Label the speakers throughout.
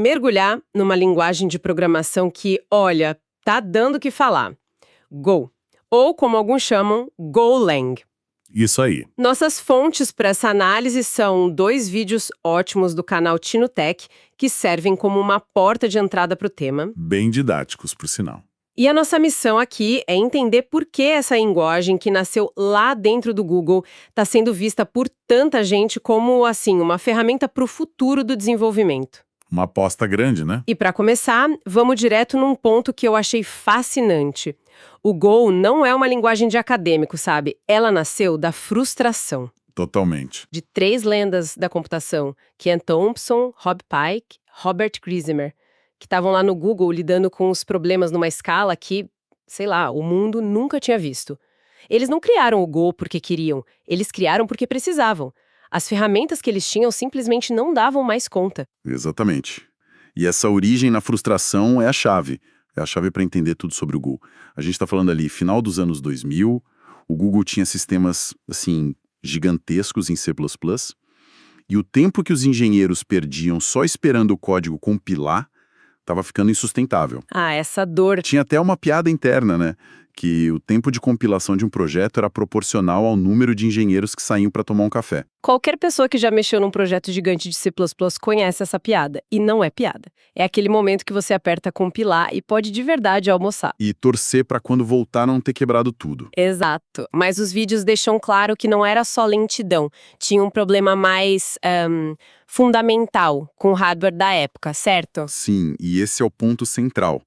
Speaker 1: Mergulhar numa linguagem de programação que, olha, tá dando o que falar. Go. Ou, como alguns chamam, Golang.
Speaker 2: Isso aí.
Speaker 1: Nossas fontes para essa análise são 2 vídeos ótimos do canal TinoTech, que servem como uma porta de entrada para o tema.
Speaker 2: Bem didáticos, por sinal.
Speaker 1: E a nossa missão aqui é entender por que essa linguagem que nasceu lá dentro do Google está sendo vista por tanta gente como, assim, uma ferramenta para o futuro do desenvolvimento.
Speaker 2: Uma aposta grande, né?
Speaker 1: E para começar, vamos direto num ponto que eu achei fascinante. O Go não é uma linguagem de acadêmico, sabe? Ela nasceu da frustração.
Speaker 2: Totalmente.
Speaker 1: De 3 lendas da computação, Ken Thompson, Rob Pike, Robert Kriemer, que estavam lá no Google lidando com os problemas numa escala que, sei lá, o mundo nunca tinha visto. Eles não criaram o Go porque queriam, eles criaram porque precisavam. As ferramentas que eles tinham simplesmente não davam mais conta.
Speaker 2: Exatamente. E essa origem na frustração é a chave. É a chave para entender tudo sobre o Google. A gente está falando ali, final dos anos 2000, o Google tinha sistemas, assim, gigantescos em C++, e o tempo que os engenheiros perdiam só esperando o código compilar estava ficando insustentável.
Speaker 1: Ah, essa dor.
Speaker 2: Tinha até uma piada interna, né? Que o tempo de compilação de um projeto era proporcional ao número de engenheiros que saíam para tomar um café.
Speaker 1: Qualquer pessoa que já mexeu num projeto gigante de C++ conhece essa piada. E não é piada. É aquele momento que você aperta compilar e pode de verdade almoçar.
Speaker 2: E torcer para quando voltar não ter quebrado tudo.
Speaker 1: Exato. Mas os vídeos deixam claro que não era só lentidão. Tinha um problema mais fundamental com o hardware da época, certo?
Speaker 2: Sim, e esse é o ponto central.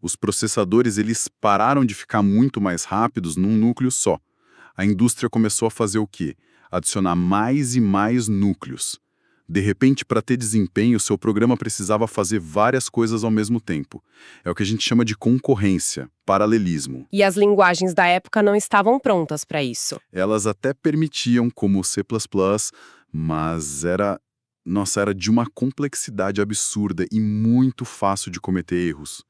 Speaker 2: Os processadores eles pararam de ficar muito mais rápidos num núcleo só. A indústria começou a fazer o quê? Adicionar mais e mais núcleos. De repente, para ter desempenho, seu programa precisava fazer várias coisas ao mesmo tempo. É o que a gente chama de concorrência, paralelismo.
Speaker 1: E as linguagens da época não estavam prontas para isso.
Speaker 2: Elas até permitiam, como o C++, mas era de uma complexidade absurda e muito fácil de cometer erros.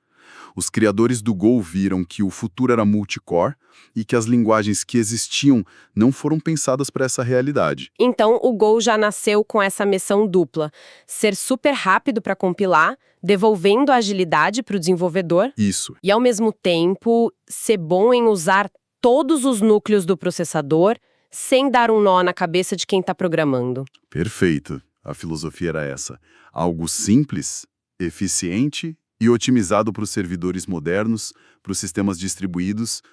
Speaker 2: Os criadores do Go viram que o futuro era multicore e que as linguagens que existiam não foram pensadas para essa realidade.
Speaker 1: Então, o Go já nasceu com essa missão dupla: ser super rápido para compilar, devolvendo a agilidade para o desenvolvedor,
Speaker 2: Isso.
Speaker 1: e, ao mesmo tempo, ser bom em usar todos os núcleos do processador sem dar um nó na cabeça de quem está programando.
Speaker 2: Perfeito. A filosofia era essa. Algo simples, eficiente e otimizado para os servidores modernos, para os sistemas distribuídos,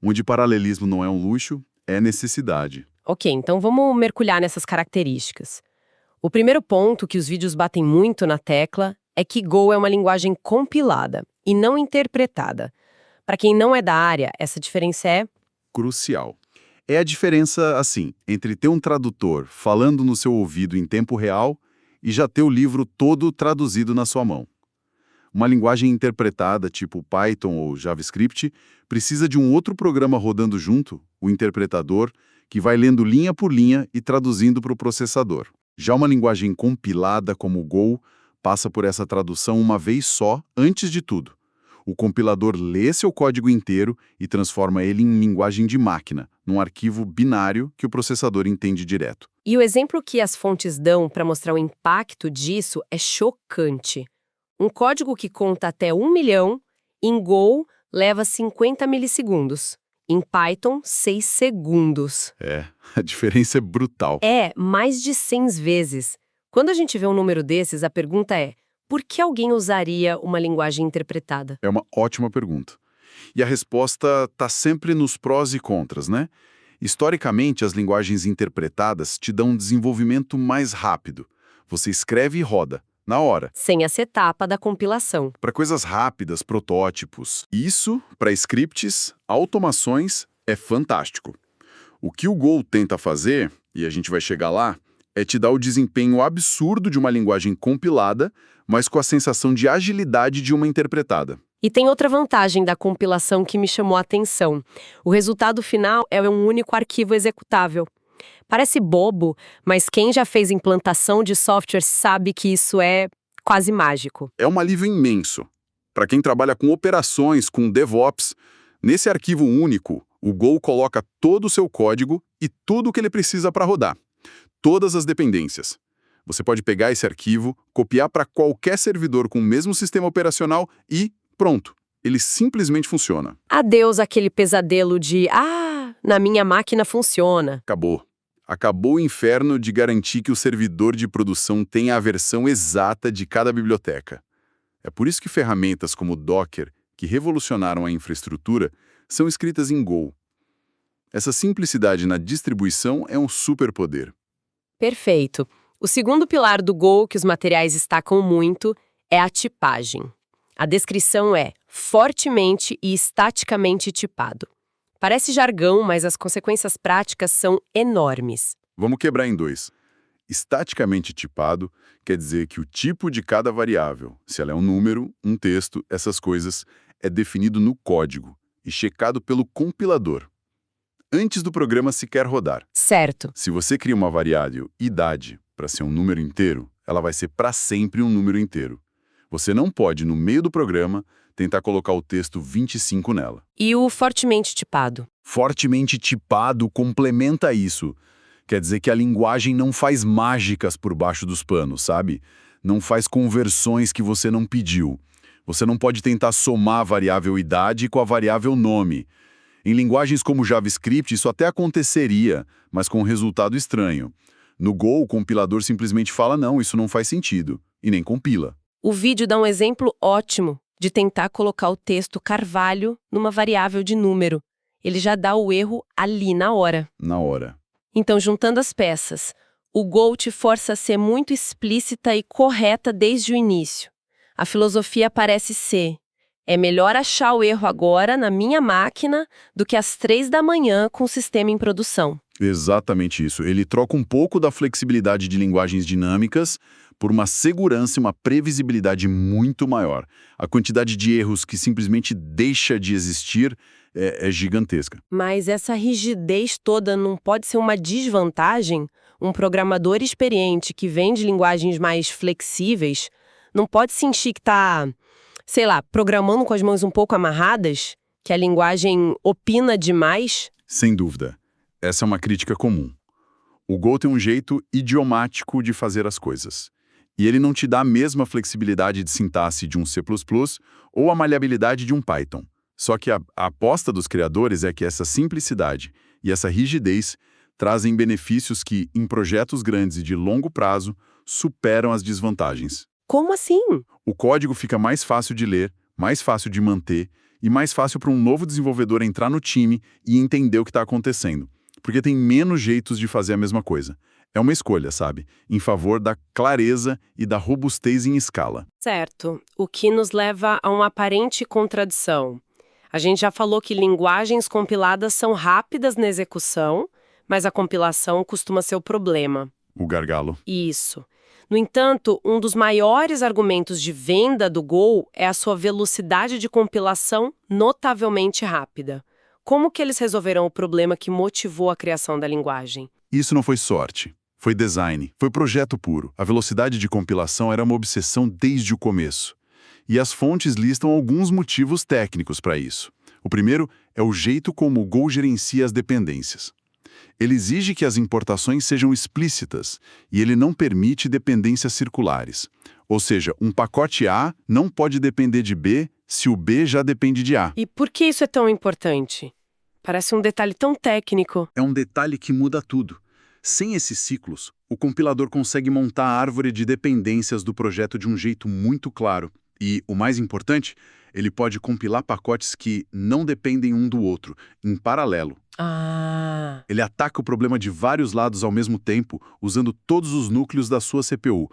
Speaker 2: onde paralelismo não é um luxo, é necessidade.
Speaker 1: Ok, então vamos mergulhar nessas características. O primeiro ponto que os vídeos batem muito na tecla é que Go é uma linguagem compilada e não interpretada. Para quem não é da área, essa diferença é...
Speaker 2: Crucial. É a diferença, assim, entre ter um tradutor falando no seu ouvido em tempo real e já ter o livro todo traduzido na sua mão. Uma linguagem interpretada, tipo Python ou JavaScript, precisa de um outro programa rodando junto, o interpretador, que vai lendo linha por linha e traduzindo para o processador. Já uma linguagem compilada, como o Go, passa por essa tradução uma vez só, antes de tudo. O compilador lê seu código inteiro e transforma ele em linguagem de máquina, num arquivo binário que o processador entende direto.
Speaker 1: E o exemplo que as fontes dão para mostrar o impacto disso é chocante. Um código que conta até 1 milhão, em Go, leva 50 milissegundos. Em Python, 6 segundos.
Speaker 2: A diferença é brutal.
Speaker 1: É, mais de 100 vezes. Quando a gente vê um número desses, a pergunta é: por que alguém usaria uma linguagem interpretada?
Speaker 2: É uma ótima pergunta. E a resposta está sempre nos prós e contras, né? Historicamente, as linguagens interpretadas te dão um desenvolvimento mais rápido. Você escreve e roda, na hora.
Speaker 1: Sem essa etapa da compilação.
Speaker 2: Para coisas rápidas, protótipos. Isso, para scripts, automações, é fantástico. O que o Go tenta fazer, e a gente vai chegar lá, é te dar o desempenho absurdo de uma linguagem compilada, mas com a sensação de agilidade de uma interpretada.
Speaker 1: E tem outra vantagem da compilação que me chamou a atenção. O resultado final é um único arquivo executável. Parece bobo, mas quem já fez implantação de software sabe que isso é quase mágico.
Speaker 2: É um alívio imenso. Para quem trabalha com operações, com DevOps, nesse arquivo único, o Go coloca todo o seu código e tudo o que ele precisa para rodar. Todas as dependências. Você pode pegar esse arquivo, copiar para qualquer servidor com o mesmo sistema operacional e pronto. Ele simplesmente funciona.
Speaker 1: Adeus aquele pesadelo de na minha máquina funciona.
Speaker 2: Acabou. Acabou o inferno de garantir que o servidor de produção tenha a versão exata de cada biblioteca. É por isso que ferramentas como Docker, que revolucionaram a infraestrutura, são escritas em Go. Essa simplicidade na distribuição é um superpoder.
Speaker 1: Perfeito. O segundo pilar do Go que os materiais destacam muito é a tipagem. A descrição é fortemente e estaticamente tipado. Parece jargão, mas as consequências práticas são enormes.
Speaker 2: Vamos quebrar em dois. Estaticamente tipado quer dizer que o tipo de cada variável, se ela é um número, um texto, essas coisas, é definido no código e checado pelo compilador, antes do programa sequer rodar.
Speaker 1: Certo.
Speaker 2: Se você cria uma variável idade para ser um número inteiro, ela vai ser para sempre um número inteiro. Você não pode, no meio do programa, tentar colocar o texto 25 nela.
Speaker 1: E o fortemente tipado?
Speaker 2: Fortemente tipado complementa isso. Quer dizer que a linguagem não faz mágicas por baixo dos panos, sabe? Não faz conversões que você não pediu. Você não pode tentar somar a variável idade com a variável nome. Em linguagens como JavaScript, isso até aconteceria, mas com um resultado estranho. No Go, o compilador simplesmente fala não, isso não faz sentido, e nem compila.
Speaker 1: O vídeo dá um exemplo ótimo de tentar colocar o texto Carvalho numa variável de número. Ele já dá o erro ali na hora.
Speaker 2: Na hora.
Speaker 1: Então, juntando as peças, o Go te força a ser muito explícita e correta desde o início. A filosofia parece ser: é melhor achar o erro agora na minha máquina do que às 3 da manhã com o sistema em produção.
Speaker 2: Exatamente isso. Ele troca um pouco da flexibilidade de linguagens dinâmicas por uma segurança e uma previsibilidade muito maior. A quantidade de erros que simplesmente deixa de existir é gigantesca.
Speaker 1: Mas essa rigidez toda não pode ser uma desvantagem? Um programador experiente que vem de linguagens mais flexíveis não pode sentir que está, sei lá, programando com as mãos um pouco amarradas? Que a linguagem opina demais?
Speaker 2: Sem dúvida. Essa é uma crítica comum. O Go tem um jeito idiomático de fazer as coisas. E ele não te dá a mesma flexibilidade de sintaxe de um C++ ou a maleabilidade de um Python. Só que a aposta dos criadores é que essa simplicidade e essa rigidez trazem benefícios que, em projetos grandes e de longo prazo, superam as desvantagens.
Speaker 1: Como assim?
Speaker 2: O código fica mais fácil de ler, mais fácil de manter e mais fácil para um novo desenvolvedor entrar no time e entender o que está acontecendo. Porque tem menos jeitos de fazer a mesma coisa. É uma escolha, sabe? Em favor da clareza e da robustez em escala.
Speaker 1: Certo. O que nos leva a uma aparente contradição. A gente já falou que linguagens compiladas são rápidas na execução, mas a compilação costuma ser o problema.
Speaker 2: O gargalo.
Speaker 1: Isso. No entanto, um dos maiores argumentos de venda do Go é a sua velocidade de compilação notavelmente rápida. Como que eles resolveram o problema que motivou a criação da linguagem?
Speaker 2: Isso não foi sorte. Foi design. Foi projeto puro. A velocidade de compilação era uma obsessão desde o começo. E as fontes listam alguns motivos técnicos para isso. O primeiro é o jeito como o Go gerencia as dependências. Ele exige que as importações sejam explícitas e ele não permite dependências circulares. Ou seja, um pacote A não pode depender de B se o B já depende de A.
Speaker 1: E por que isso é tão importante? Parece um detalhe tão técnico.
Speaker 2: É um detalhe que muda tudo. Sem esses ciclos, o compilador consegue montar a árvore de dependências do projeto de um jeito muito claro. E, o mais importante, ele pode compilar pacotes que não dependem um do outro, em paralelo. Ele ataca o problema de vários lados ao mesmo tempo, usando todos os núcleos da sua CPU.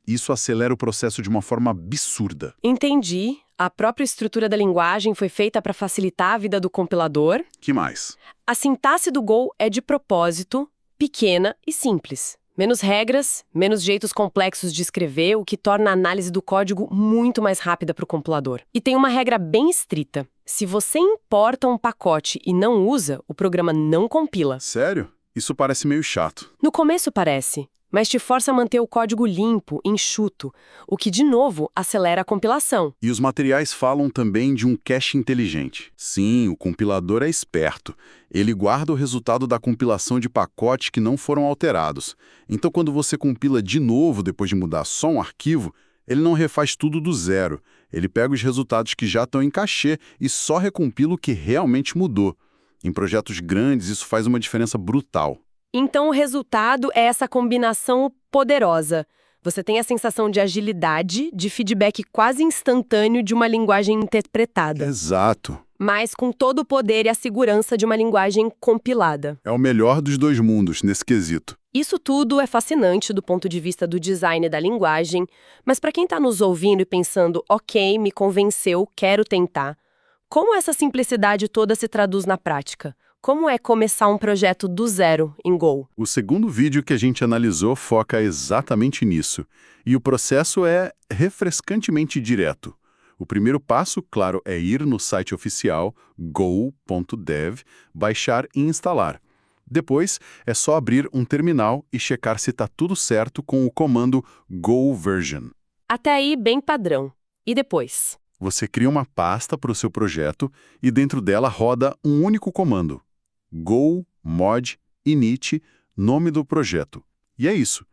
Speaker 2: Isso acelera o processo de uma forma absurda.
Speaker 1: Entendi. A própria estrutura da linguagem foi feita para facilitar a vida do compilador.
Speaker 2: Que mais?
Speaker 1: A sintaxe do Go é de propósito, pequena e simples. Menos regras, menos jeitos complexos de escrever, o que torna a análise do código muito mais rápida para o compilador. E tem uma regra bem estrita. Se você importa um pacote e não usa, o programa não compila.
Speaker 2: Sério? Isso parece meio chato.
Speaker 1: No começo parece, mas te força a manter o código limpo, enxuto, o que, de novo, acelera a compilação.
Speaker 2: E os materiais falam também de um cache inteligente. Sim, o compilador é esperto. Ele guarda o resultado da compilação de pacotes que não foram alterados. Então, quando você compila de novo depois de mudar só um arquivo, ele não refaz tudo do zero. Ele pega os resultados que já estão em cache e só recompila o que realmente mudou. Em projetos grandes, isso faz uma diferença brutal.
Speaker 1: Então, o resultado é essa combinação poderosa. Você tem a sensação de agilidade, de feedback quase instantâneo de uma linguagem interpretada.
Speaker 2: Exato.
Speaker 1: Mas com todo o poder e a segurança de uma linguagem compilada.
Speaker 2: É o melhor dos dois mundos nesse quesito.
Speaker 1: Isso tudo é fascinante do ponto de vista do design da linguagem, mas para quem está nos ouvindo e pensando, ok, me convenceu, quero tentar, como essa simplicidade toda se traduz na prática? Como é começar um projeto do zero em Go?
Speaker 2: O segundo vídeo que a gente analisou foca exatamente nisso, e o processo é refrescantemente direto. O primeiro passo, claro, é ir no site oficial go.dev, baixar e instalar. Depois, é só abrir um terminal e checar se está tudo certo com o comando go version.
Speaker 1: Até aí, bem padrão. E depois?
Speaker 2: Você cria uma pasta para o seu projeto e dentro dela roda um único comando. Go, mod, init, nome do projeto. E é isso.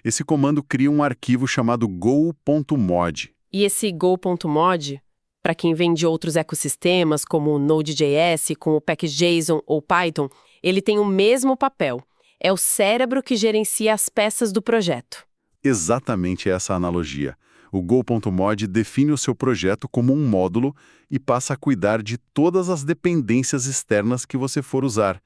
Speaker 2: Esse comando cria um arquivo chamado go.mod.
Speaker 1: E esse go.mod, para quem vem de outros ecossistemas, como o Node.js, com o Package.json ou Python, ele tem o mesmo papel. É o cérebro que gerencia as peças do projeto.
Speaker 2: Exatamente essa analogia. O go.mod define o seu projeto como um módulo e passa a cuidar de todas as dependências externas que você for usar.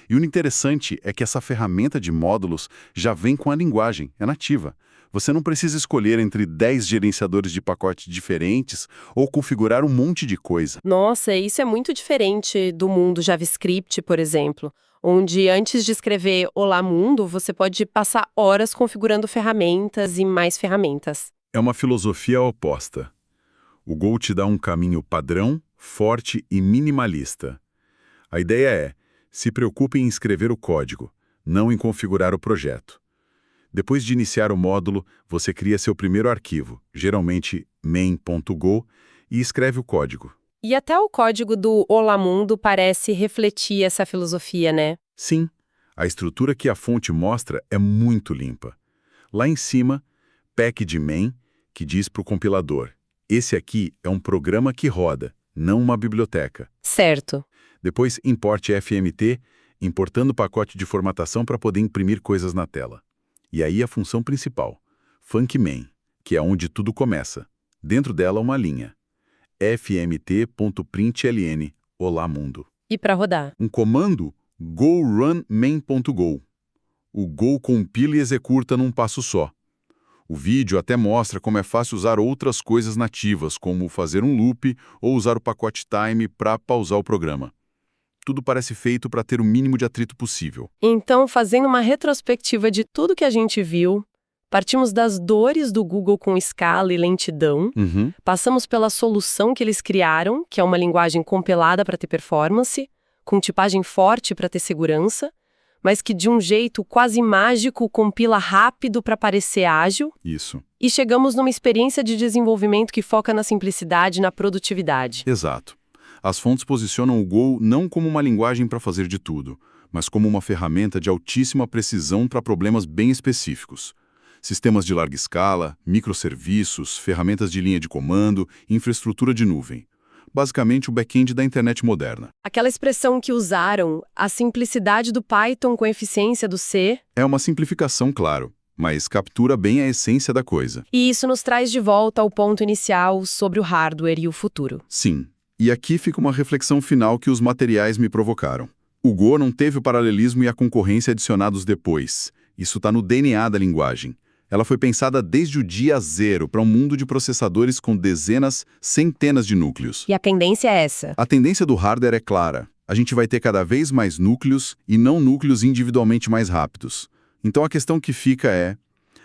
Speaker 2: E o interessante é que essa ferramenta de módulos já vem com a linguagem, é nativa. Você não precisa escolher entre 10 gerenciadores de pacote diferentes ou configurar um monte de coisa.
Speaker 1: Nossa, isso é muito diferente do mundo JavaScript, por exemplo, onde antes de escrever Olá Mundo, você pode passar horas configurando ferramentas e mais ferramentas.
Speaker 2: É uma filosofia oposta. O Go te dá um caminho padrão, forte e minimalista. A ideia é, se preocupe em escrever o código, não em configurar o projeto. Depois de iniciar o módulo, você cria seu primeiro arquivo, geralmente main.go, e escreve o código.
Speaker 1: E até o código do Olá Mundo parece refletir essa filosofia, né?
Speaker 2: Sim, a estrutura que a fonte mostra é muito limpa. Lá em cima, pack de main, que diz para o compilador, esse aqui é um programa que roda, não uma biblioteca.
Speaker 1: Certo.
Speaker 2: Depois, importe FMT, importando o pacote de formatação para poder imprimir coisas na tela. E aí a função principal, funcMain, que é onde tudo começa. Dentro dela uma linha, fmt.println, Olá Mundo.
Speaker 1: E para rodar?
Speaker 2: Um comando, go run main.go. O Go compila e executa num passo só. O vídeo até mostra como é fácil usar outras coisas nativas, como fazer um loop ou usar o pacote time para pausar o programa. Tudo parece feito para ter o mínimo de atrito possível.
Speaker 1: Então, fazendo uma retrospectiva de tudo que a gente viu, partimos das dores do Google com escala e lentidão, passamos pela solução que eles criaram, que é uma linguagem compilada para ter performance, com tipagem forte para ter segurança, mas que de um jeito quase mágico compila rápido para parecer ágil.
Speaker 2: Isso.
Speaker 1: E chegamos numa experiência de desenvolvimento que foca na simplicidade e na produtividade.
Speaker 2: Exato. As fontes posicionam o Go não como uma linguagem para fazer de tudo, mas como uma ferramenta de altíssima precisão para problemas bem específicos. Sistemas de larga escala, microserviços, ferramentas de linha de comando, infraestrutura de nuvem. Basicamente, o back-end da internet moderna.
Speaker 1: Aquela expressão que usaram, a simplicidade do Python com a eficiência do C.
Speaker 2: É uma simplificação, claro, mas captura bem a essência da coisa.
Speaker 1: E isso nos traz de volta ao ponto inicial sobre o hardware e o futuro.
Speaker 2: Sim. E aqui fica uma reflexão final que os materiais me provocaram. O Go não teve o paralelismo e a concorrência adicionados depois. Isso está no DNA da linguagem. Ela foi pensada desde o dia zero para um mundo de processadores com dezenas, centenas de núcleos.
Speaker 1: E a tendência é essa?
Speaker 2: A tendência do hardware é clara. A gente vai ter cada vez mais núcleos e não núcleos individualmente mais rápidos. Então a questão que fica é,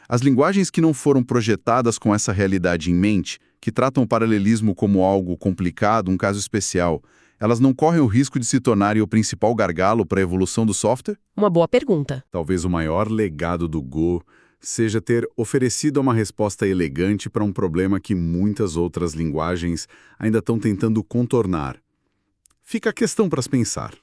Speaker 2: as linguagens que não foram projetadas com essa realidade em mente, que tratam o paralelismo como algo complicado, um caso especial, elas não correm o risco de se tornarem o principal gargalo para a evolução do software?
Speaker 1: Uma boa pergunta.
Speaker 2: Talvez o maior legado do Go seja ter oferecido uma resposta elegante para um problema que muitas outras linguagens ainda estão tentando contornar. Fica a questão para se pensar.